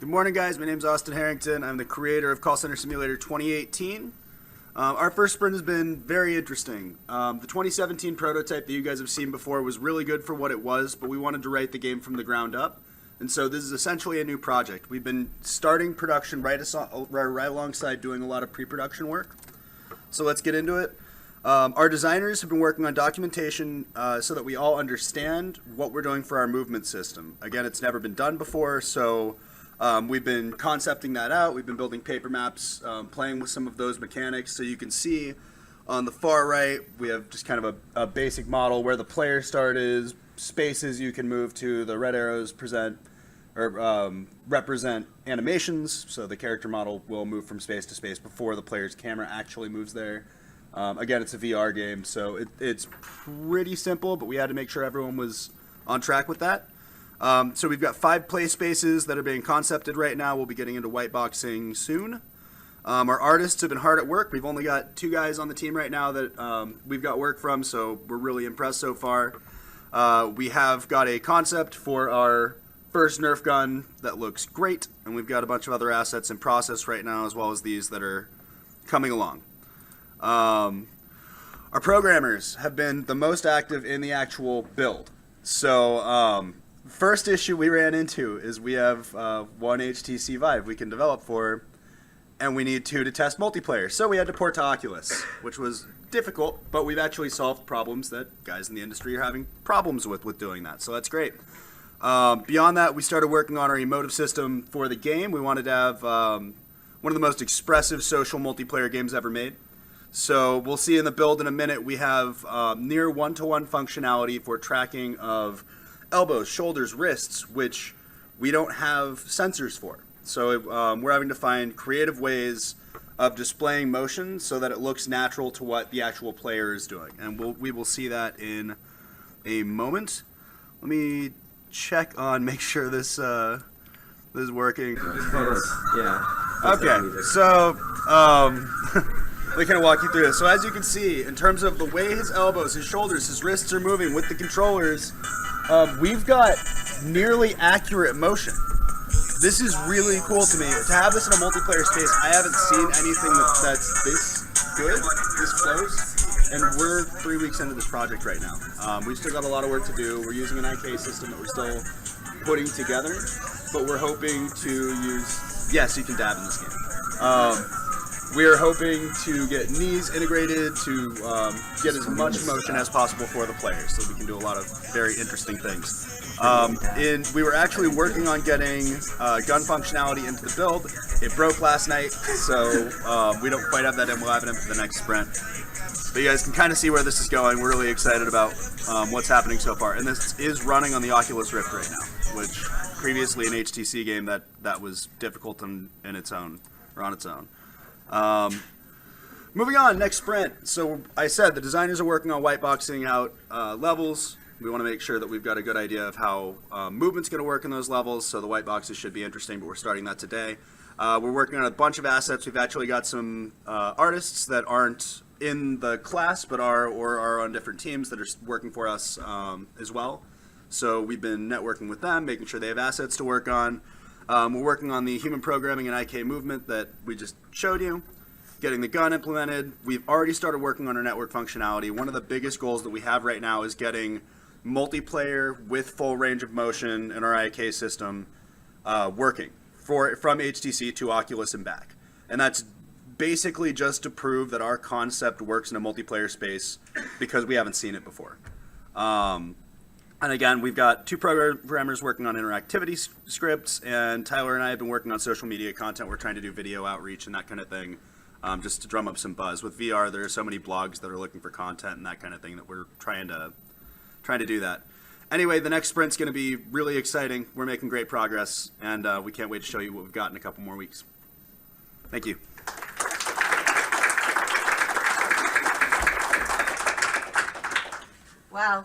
Good morning, guys. My name is Austin Harrington. I'm the creator of Call Center Simulator 2018. Our first sprint has been very interesting. The 2017 prototype that you guys have seen before was really good for what it was, but we wanted to write the game from the ground up. And so this is essentially a new project. We've been starting production right alongside doing a lot of pre-production work. So let's get into it. Our designers have been working on documentation so that we all understand what we're doing for our movement system. Again, it's never been done before, so we've been concepting that out. We've been building paper maps, playing with some of those mechanics. So you can see on the far right, we have just kind of a basic model where the player start is, spaces you can move to, the red arrows present or represent animations. So the character model will move from space to space before the player's camera actually moves there. Again, it's a VR game, so it's pretty simple, but we had to make sure everyone was on track with that. So we've got 5 play spaces that are being concepted right now. We'll be getting into white boxing soon. Our artists have been hard at work. We've only got 2 guys on the team right now that we've got work from, so we're really impressed so far. We have got a concept for our first Nerf gun that looks great, and we've got a bunch of other assets in process right now, as well as these that are coming along. Our programmers have been the most active in the actual build. So first issue we ran into is we have 1 HTC Vive we can develop for, and we need 2 to test multiplayer. So we had to port to Oculus, which was difficult, but we've actually solved problems that guys in the industry are having problems with doing that. So that's great. Beyond that, we started working on our emotive system for the game. We wanted to have one of the most expressive social multiplayer games ever made. So we'll see in the build in a minute, we have near one-to-one functionality for tracking of elbows, shoulders, wrists, which we don't have sensors for. So we're having to find creative ways of displaying motion so that it looks natural to what the actual player is doing. And we will see that in a moment. Let me check on, make sure this is working. Yeah. Okay, so we kind of walk you through this. So as you can see, in terms of the way his elbows, his shoulders, his wrists are moving with the controllers, we've got nearly accurate motion. This is really cool to me. To have this in a multiplayer space, I haven't seen anything that's this good, this close, and we're 3 weeks into this project right now. We've still got a lot of work to do. We're using an IK system that we're still putting together, but we're hoping to use, yes, you can dab in this game. We are hoping to get knees integrated to get as much motion as possible for the players, so we can do a lot of very interesting things. We were actually working on getting gun functionality into the build. It broke last night, so we don't quite have that in. We'll have it in for the next sprint. But you guys can kind of see where this is going. We're really excited about what's happening so far. And this is running on the Oculus Rift right now, which previously an HTC game that was difficult on its own. Moving on, next sprint. So I said the designers are working on white boxing out levels. We want to make sure that we've got a good idea of how movement's going to work in those levels, so the white boxes should be interesting, but we're starting that today. We're working on a bunch of assets. We've actually got some artists that aren't in the class, but are on different teams that are working for us as well. So we've been networking with them, making sure they have assets to work on. We're working on the human programming and IK movement that we just showed you, getting the gun implemented. We've already started working on our network functionality. One of the biggest goals that we have right now is getting multiplayer with full range of motion in our IK system working from HTC to Oculus and back. And that's basically just to prove that our concept works in a multiplayer space because we haven't seen it before. And again, we've got 2 programmers working on interactivity scripts, and Tyler and I have been working on social media content. We're trying to do video outreach and that kind of thing, just to drum up some buzz. With VR, there are so many blogs that are looking for content and that kind of thing that we're trying to do that. Anyway, the next sprint's going to be really exciting. We're making great progress, and we can't wait to show you what we've got in a couple more weeks. Thank you. Wow.